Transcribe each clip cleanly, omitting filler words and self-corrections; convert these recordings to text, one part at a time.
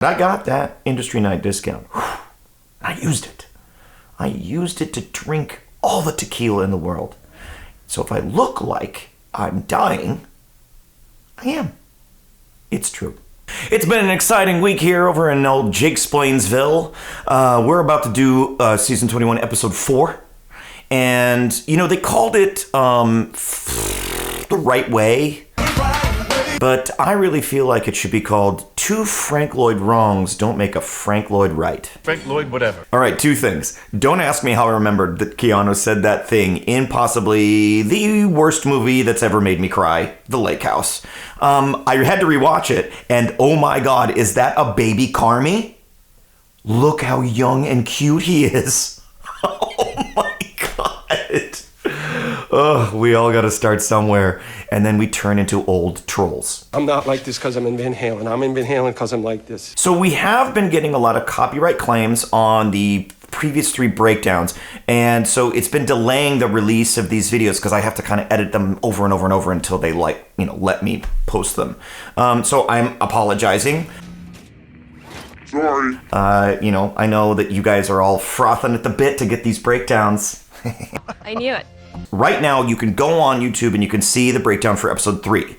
I got that industry night discount. I used it. I used it to drink all the tequila in the world. So if I look like I'm dying, I am. It's true. It's been an exciting week here over in old Jakesplainsville. We're about to do season 21, episode 4. And, you know, they called it The Right Way. But I really feel like it should be called Two Frank Lloyd Wrongs Don't Make a Frank Lloyd Right. Frank Lloyd whatever. All right, 2 things. Don't ask me how I remembered that Keanu said that thing in possibly the worst movie that's ever made me cry, The Lake House. I had to rewatch it, and oh my god, is that a baby Carmy? Look how young and cute he is. Oh my god. Ugh, we all gotta start somewhere, and then we turn into old trolls. I'm not like this because I'm in Van Halen. I'm in Van Halen because I'm like this. So we have been getting a lot of copyright claims on the previous 3 breakdowns, and so it's been delaying the release of these videos because I have to kind of edit them over and over and over until they let me post them. So I'm apologizing. Sorry. I know that you guys are all frothing at the bit to get these breakdowns. I knew it. Right now, you can go on YouTube and you can see the breakdown for episode 3.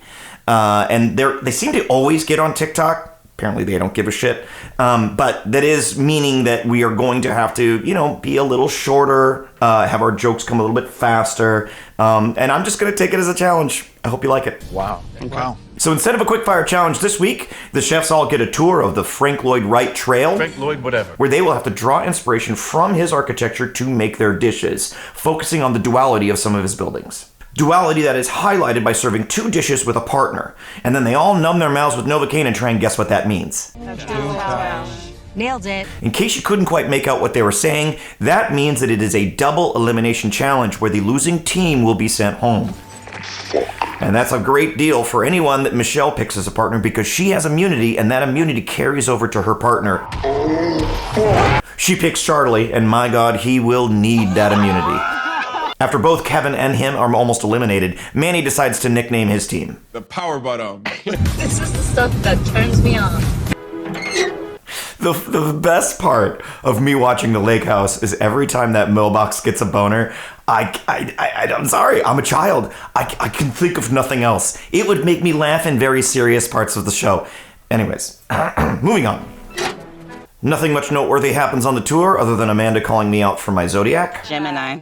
And they seem to always get on TikTok. Apparently, they don't give a shit. But that is meaning that we are going to have to, be a little shorter, have our jokes come a little bit faster. And I'm just going to take it as a challenge. I hope you like it. Wow. Okay. Wow. So instead of a quickfire challenge this week, the chefs all get a tour of the Frank Lloyd Wright Trail. Frank Lloyd whatever. Where they will have to draw inspiration from his architecture to make their dishes, focusing on the duality of some of his buildings. Duality that is highlighted by serving 2 dishes with a partner. And then they all numb their mouths with Novocaine and try and guess what that means. Nailed it. In case you couldn't quite make out what they were saying, that means that it is a double elimination challenge where the losing team will be sent home. And that's a great deal for anyone that Michelle picks as a partner because she has immunity and that immunity carries over to her partner. She picks Charlie, and my god, he will need that immunity. After both Kevin and him are almost eliminated, Manny decides to nickname his team The power bottom. This is the stuff that turns me on. The best part of me watching The Lake House is every time that mailbox gets a boner, I'm sorry, I'm a child. I can think of nothing else. It would make me laugh in very serious parts of the show. Anyways, moving on. Nothing much noteworthy happens on the tour other than Amanda calling me out for my zodiac. Gemini.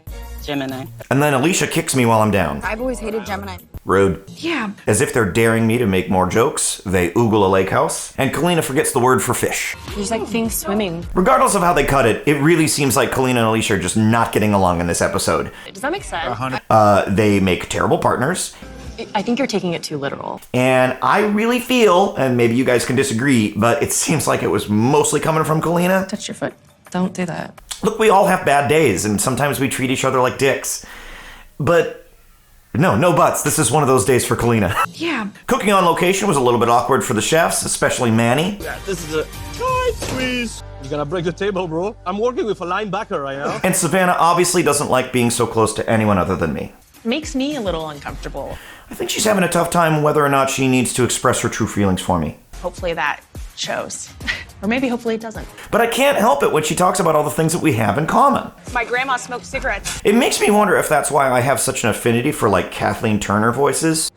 And then Alicia kicks me while I'm down. I've always hated Gemini. Rude. Yeah. As if they're daring me to make more jokes, they oogle a lake house, and Kalina forgets the word for fish. There's like things swimming. Regardless of how they cut it, it really seems like Kalina and Alicia are just not getting along in this episode. Does that make sense? They make terrible partners, I think you're taking it too literal. and I really feel, and maybe you guys can disagree, but it seems like it was mostly coming from Kalina. Touch your foot. Don't do that. Look, we all have bad days, and sometimes we treat each other like dicks. But no buts. This is one of those days for Kalina. Yeah. Cooking on location was a little bit awkward for the chefs, especially Manny. This is a tight squeeze. You're gonna break the table, bro. I'm working with a linebacker right now. And Savannah obviously doesn't like being so close to anyone other than me. Makes me a little uncomfortable. I think she's having a tough time whether or not she needs to express her true feelings for me. Hopefully that shows. Or maybe hopefully it doesn't. But I can't help it when she talks about all the things that we have in common. My grandma smoked cigarettes. It makes me wonder if that's why I have such an affinity for, like, Kathleen Turner voices.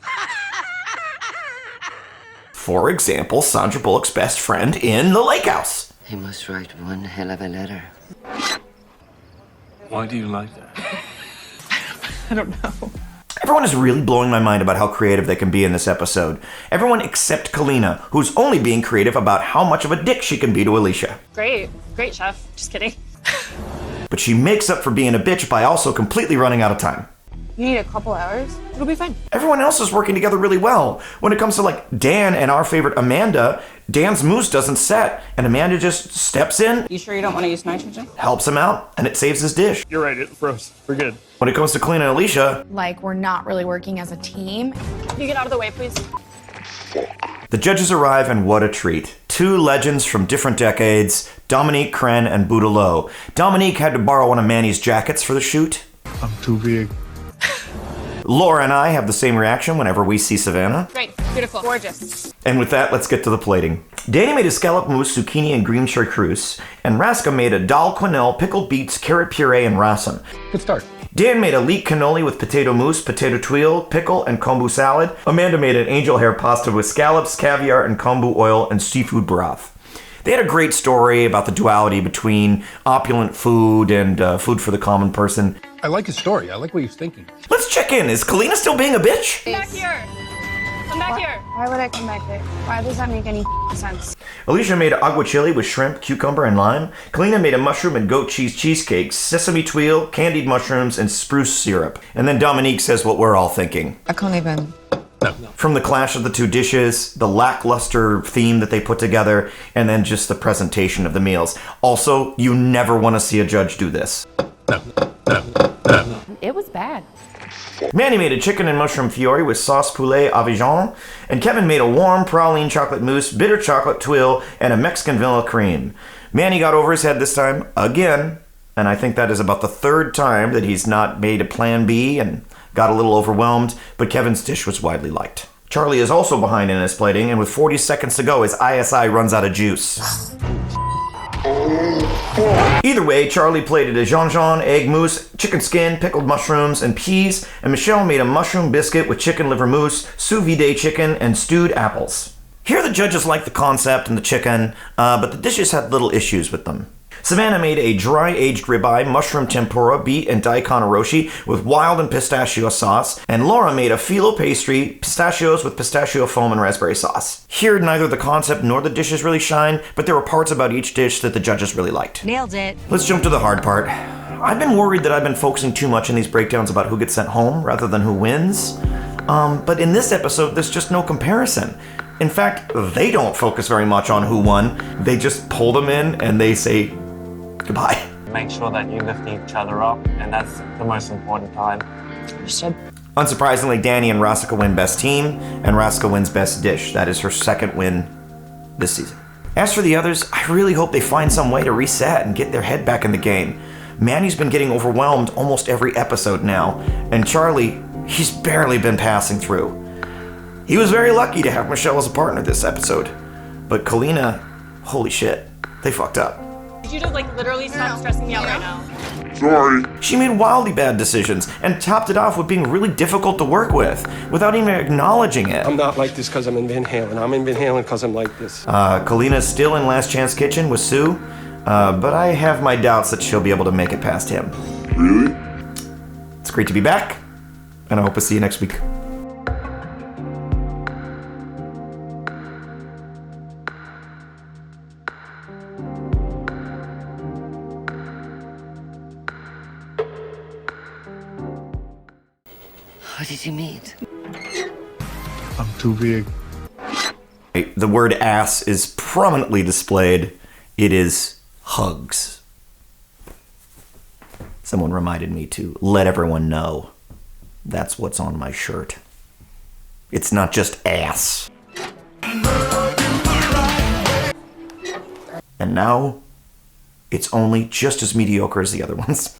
For example, Sandra Bullock's best friend in The Lake House. He must write one hell of a letter. Why do you like that? I don't know. Everyone is really blowing my mind about how creative they can be in this episode. Everyone except Kalina, who's only being creative about how much of a dick she can be to Alicia. Great, chef. Just kidding. But she makes up for being a bitch by also completely running out of time. You need a couple hours? It'll be fine. Everyone else is working together really well. When it comes to, like, Dan and our favorite Amanda, Dan's mousse doesn't set, and Amanda just steps in, You sure you don't want to use nitrogen? helps him out, and it saves his dish. You're right, it froze. We're good. When it comes to Kalina and Alicia, Like, we're not really working as a team. Can you get out of the way, please? the judges arrive, and what a treat. 2 legends from different decades, Dominique Crenn and Boudeleau. Dominique had to borrow one of Manny's jackets for the shoot. I'm too big. Laura and I have the same reaction whenever we see Savannah. Great. Beautiful. Gorgeous. And with that, let's get to the plating. Danny made a scallop mousse, zucchini, and green chartreuse, and Raska made a dal quenelle, pickled beets, carrot puree, and rasim. Good start. Dan made a leek cannoli with potato mousse, potato tuile, pickle, and kombu salad. Amanda made an angel hair pasta with scallops, caviar, and kombu oil, and seafood broth. They had a great story about the duality between opulent food and food for the common person. I like his story. I like what he's thinking. Let's check in. Is Kalina still being a bitch? Come back here. Come back here. Why would I come back there? Why does that make any sense? Alicia made aguachile with shrimp, cucumber, and lime. Kalina made a mushroom and goat cheese cheesecake, sesame tuile, candied mushrooms, and spruce syrup. And then Dominique says what we're all thinking. I can't even. From the clash of the two dishes, the lackluster theme that they put together, and then just the presentation of the meals. Also, you never want to see a judge do this. It was bad. Manny made a chicken and mushroom fiori with sauce poulet Avignon, and Kevin made a warm praline chocolate mousse, bitter chocolate tuile, and a Mexican vanilla cream. Manny got over his head this time, again, and I think that is about the third time that he's not made a plan B and got a little overwhelmed, but Kevin's dish was widely liked. Charlie is also behind in his plating, and with 40 seconds to go, his ISI runs out of juice. Either way, Charlie plated a Jean-Jean, egg mousse, chicken skin, pickled mushrooms, and peas, and Michelle made a mushroom biscuit with chicken liver mousse, sous vide chicken, and stewed apples. Here the judges liked the concept and the chicken, but the dishes had little issues with them. Savannah made a dry-aged ribeye, mushroom tempura, beet, and daikon oroshi with wild and pistachio sauce, and Laura made a phyllo pastry, pistachios with pistachio foam and raspberry sauce. Here, neither the concept nor the dishes really shine, but there were parts about each dish that the judges really liked. Nailed it. Let's jump to the hard part. I've been worried that I've been focusing too much in these breakdowns about who gets sent home rather than who wins. But in this episode, there's just no comparison. In fact, they don't focus very much on who won. They just pull them in and they say goodbye. Make sure that you lift each other up, and that's the most important time. Unsurprisingly, Danny and Rasika win Best Team, and Rasika wins Best Dish. That is her second win this season. As for the others, I really hope they find some way to reset and get their head back in the game. Manny's been getting overwhelmed almost every episode now, and Charlie, he's barely been passing through. He was very lucky to have Michelle as a partner this episode, but Kalina, holy shit, they fucked up. You to literally stop stressing me out right now. Sorry. She made wildly bad decisions and topped it off with being really difficult to work with without even acknowledging it. I'm not like this because I'm in Van Halen. I'm in Van Halen because I'm like this. Kalina's still in Last Chance Kitchen with Sue, but I have my doubts that she'll be able to make it past him. Really? It's great to be back, and I hope to see you next week. How did you meet? I'm too big. The word ass is prominently displayed. It is hugs. Someone reminded me to let everyone know that's what's on my shirt. It's not just ass. And now, it's only just as mediocre as the other ones.